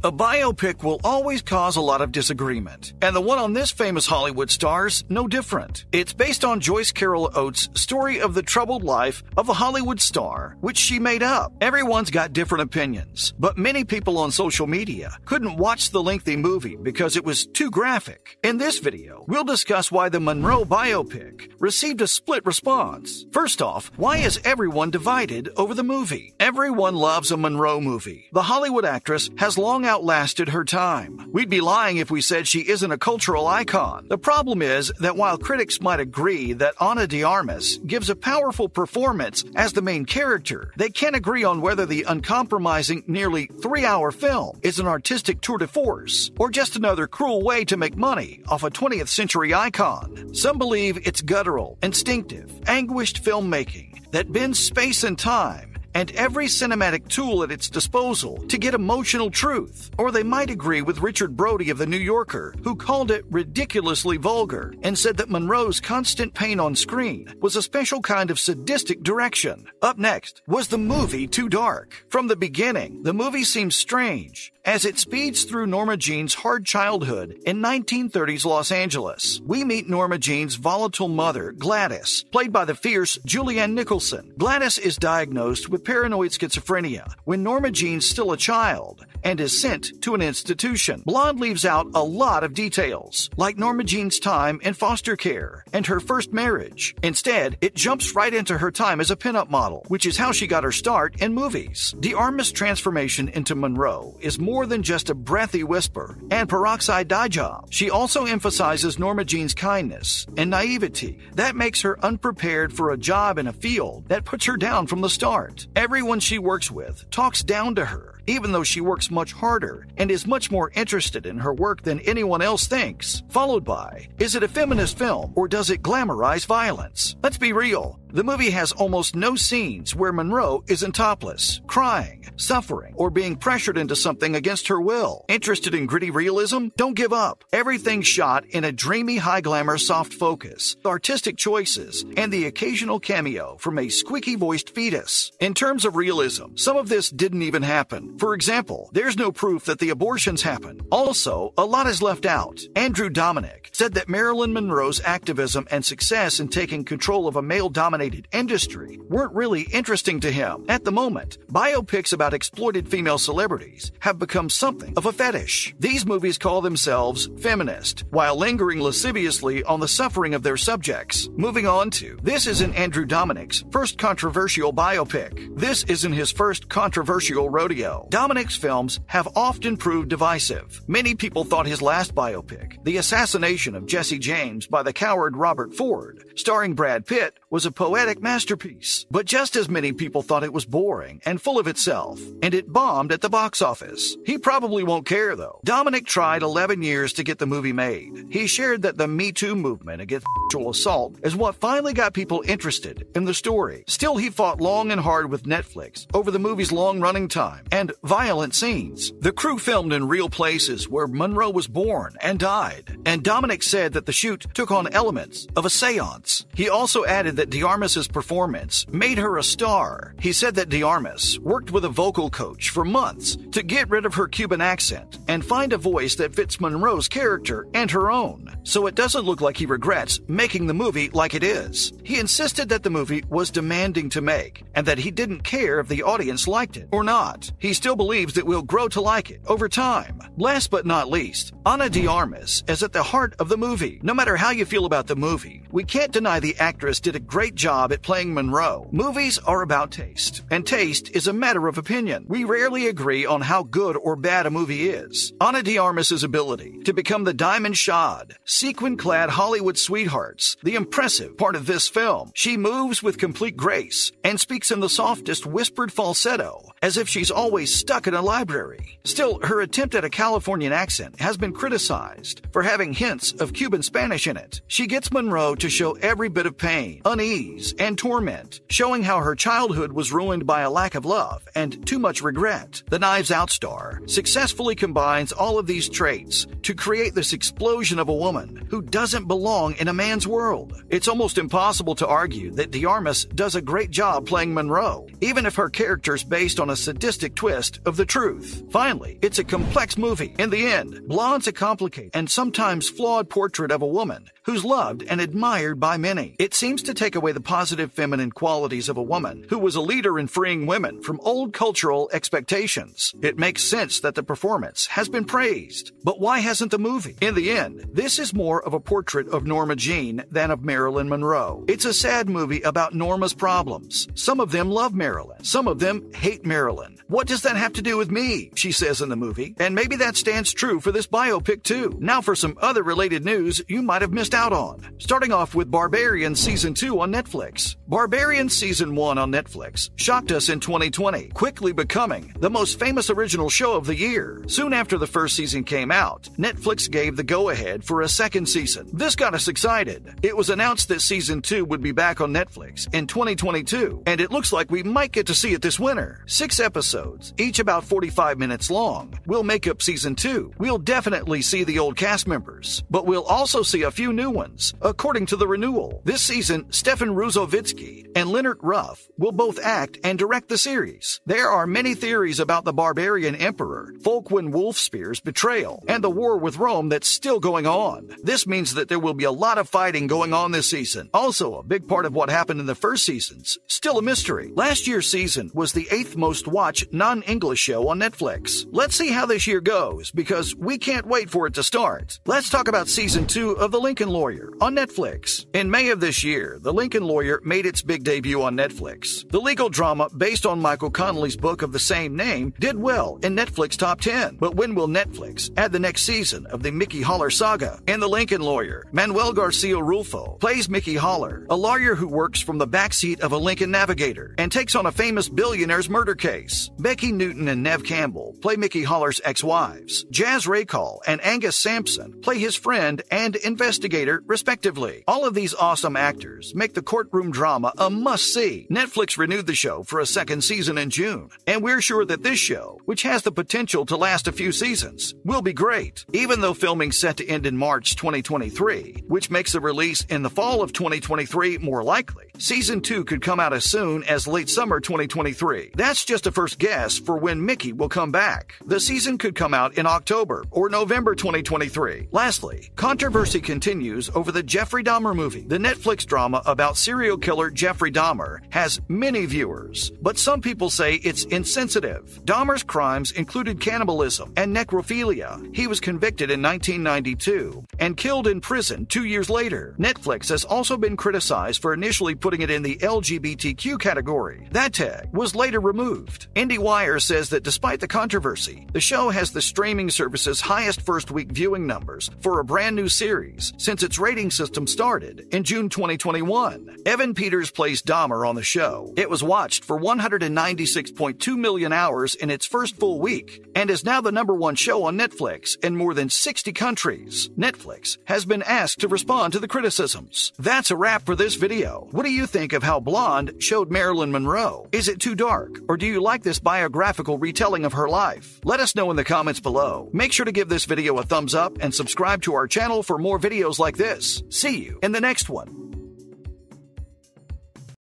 A biopic will always cause a lot of disagreement, and the one on this famous Hollywood star's no different. It's based on Joyce Carol Oates' story of the troubled life of a Hollywood star, which she made up. Everyone's got different opinions, but many people on social media couldn't watch the lengthy movie because it was too graphic. In this video, we'll discuss why the Monroe biopic received a split response. First off, why is everyone divided over the movie? Everyone loves a Monroe movie. The Hollywood actress has long outlasted her time. We'd be lying if we said she isn't a cultural icon. The problem is that while critics might agree that Ana de Armas gives a powerful performance as the main character, they can't agree on whether the uncompromising, nearly 3-hour film is an artistic tour de force or just another cruel way to make money off a 20th century icon. Some believe it's guttural, instinctive, anguished filmmaking that bends space and time and every cinematic tool at its disposal to get emotional truth. Or they might agree with Richard Brody of The New Yorker, who called it ridiculously vulgar and said that Monroe's constant pain on screen was a special kind of sadistic direction. Up next, was the movie too dark? From the beginning, the movie seems strange as it speeds through Norma Jean's hard childhood in 1930s Los Angeles. We meet Norma Jean's volatile mother, Gladys, played by the fierce Julianne Nicholson. Gladys is diagnosed with paranoid schizophrenia when Norma Jean's still a child and is sent to an institution. Blonde leaves out a lot of details, like Norma Jean's time in foster care and her first marriage. Instead, it jumps right into her time as a pinup model, which is how she got her start in movies. De Armas' transformation into Monroe is more than just a breathy whisper and peroxide dye job. She also emphasizes Norma Jean's kindness and naivety. That makes her unprepared for a job in a field that puts her down from the start. Everyone she works with talks down to her, even though she works much harder and is much more interested in her work than anyone else thinks. Followed by, is it a feminist film or does it glamorize violence? Let's be real. The movie has almost no scenes where Monroe isn't topless, crying, suffering, or being pressured into something against her will. Interested in gritty realism? Don't give up. Everything's shot in a dreamy, high-glamour soft focus, artistic choices, and the occasional cameo from a squeaky-voiced fetus. In terms of realism, some of this didn't even happen. For example, there's no proof that the abortions happened. Also, a lot is left out. Andrew Dominic said that Marilyn Monroe's activism and success in taking control of a male-dominated industry weren't really interesting to him. At the moment, biopics about exploited female celebrities have become something of a fetish. These movies call themselves feminist, while lingering lasciviously on the suffering of their subjects. Moving on to, this isn't Andrew Dominic's first controversial biopic. This isn't his first controversial rodeo. Dominic's films have often proved divisive. Many people thought his last biopic, The Assassination of Jesse James by the coward Robert Ford, starring Brad Pitt, was a poetic masterpiece. But just as many people thought it was boring and full of itself, and it bombed at the box office. He probably won't care, though. Dominic tried 11 years to get the movie made. He shared that the Me Too movement against sexual assault is what finally got people interested in the story. Still, he fought long and hard with Netflix over the movie's long running time and violent scenes. The crew filmed in real places where Monroe was born and died, and Dominic said that the shoot took on elements of a seance. He also added that De Armas' performance made her a star. He said that De Armas worked with a vocal coach for months to get rid of her Cuban accent and find a voice that fits Monroe's character and her own, so it doesn't look like he regrets making the movie like it is. He insisted that the movie was demanding to make and that he didn't care if the audience liked it or not. He still believes that we'll grow to like it over time. Last but not least, Ana de Armas is at the heart of the movie. No matter how you feel about the movie, we can't deny the actress did a great job at playing Monroe. Movies are about taste, and taste is a matter of opinion. We rarely agree on how good or bad a movie is. Ana de Armas' ability to become the diamond-shod, sequin-clad Hollywood sweethearts, the impressive part of this film. She moves with complete grace and speaks in the softest whispered falsetto, as if she's always stuck in a library. Still, her attempt at a Californian accent has been criticized for having hints of Cuban Spanish in it. She gets Monroe to show every bit of pain, unease, and torment, showing how her childhood was ruined by a lack of love and too much regret. The Knives Out star successfully combines all of these traits to create this explosion of a woman who doesn't belong in a man's world. It's almost impossible to argue that De Armas does a great job playing Monroe, even if her character's based on on a sadistic twist of the truth. Finally, it's a complex movie. In the end, Blonde's a complicated and sometimes flawed portrait of a woman who's loved and admired by many. It seems to take away the positive feminine qualities of a woman who was a leader in freeing women from old cultural expectations. It makes sense that the performance has been praised. But why hasn't the movie? In the end, this is more of a portrait of Norma Jean than of Marilyn Monroe. It's a sad movie about Norma's problems. Some of them love Marilyn. Some of them hate Marilyn. What does that have to do with me? She says in the movie. And maybe that stands true for this biopic too. Now for some other related news you might have missed out on. Starting off with Barbarian Season 2 on Netflix. Barbarian Season 1 on Netflix shocked us in 2020, quickly becoming the most famous original show of the year. Soon after the first season came out, Netflix gave the go-ahead for a second season. This got us excited. It was announced that Season 2 would be back on Netflix in 2022, and it looks like we might get to see it this winter. 6 episodes, each about 45 minutes long, will make up Season 2. We'll definitely see the old cast members, but we'll also see a few new ones, according to the renewal. This season, Stefan Ruzovitsky and Leonard Ruff will both act and direct the series. There are many theories about the barbarian emperor, Fulkwin Wolfspear's betrayal, and the war with Rome that's still going on. This means that there will be a lot of fighting going on this season. Also, a big part of what happened in the first seasons, still a mystery. Last year's season was the 8th most watched non-English show on Netflix. Let's see how this year goes, because we can't wait for it to start. Let's talk about Season 2 of The Lincoln Lawyer on Netflix. In May of this year, The Lincoln Lawyer made its big debut on Netflix. The legal drama based on Michael Connelly's book of the same name did well in Netflix Top 10. But when will Netflix add the next season of the Mickey Holler saga? In The Lincoln Lawyer, Manuel Garcia Rulfo plays Mickey Holler, a lawyer who works from the backseat of a Lincoln Navigator and takes on a famous billionaire's murder case. Becky Newton and Nev Campbell play Mickey Holler's ex-wives. Jazz Raycall and Angus Sampson play his friend and investigator, respectively. All of these awesome actors make the courtroom drama a must-see. Netflix renewed the show for a second season in June, and we're sure that this show, which has the potential to last a few seasons, will be great. Even though filming's set to end in March 2023, which makes the release in the fall of 2023 more likely, Season 2 could come out as soon as late summer 2023. That's just a first guess for when Mickey will come back. The season could come out in October or November 2023. Lastly, controversy continues over the Jeffrey Dahmer movie. The Netflix drama about serial killer Jeffrey Dahmer has many viewers, but some people say it's insensitive. Dahmer's crimes included cannibalism and necrophilia. He was convicted in 1992 and killed in prison 2 years later. Netflix has also been criticized for initially putting it in the LGBTQ category. That tag was later removed. IndieWire says that despite the controversy, the show has the streaming service's highest first-week viewing numbers for a brand new series since its rating system started in June 2021. Evan Peters plays Dahmer on the show. It was watched for 196.2 million hours in its first full week and is now the #1 show on Netflix in more than 60 countries. Netflix has been asked to respond to the criticisms. That's a wrap for this video. What do you think of how Blonde showed Marilyn Monroe? Is it too dark, or do you like this biographical retelling of her life? Let us know in the comments below. Make sure to give this video a thumbs up and subscribe to our channel for more videos like this. See you in the next one.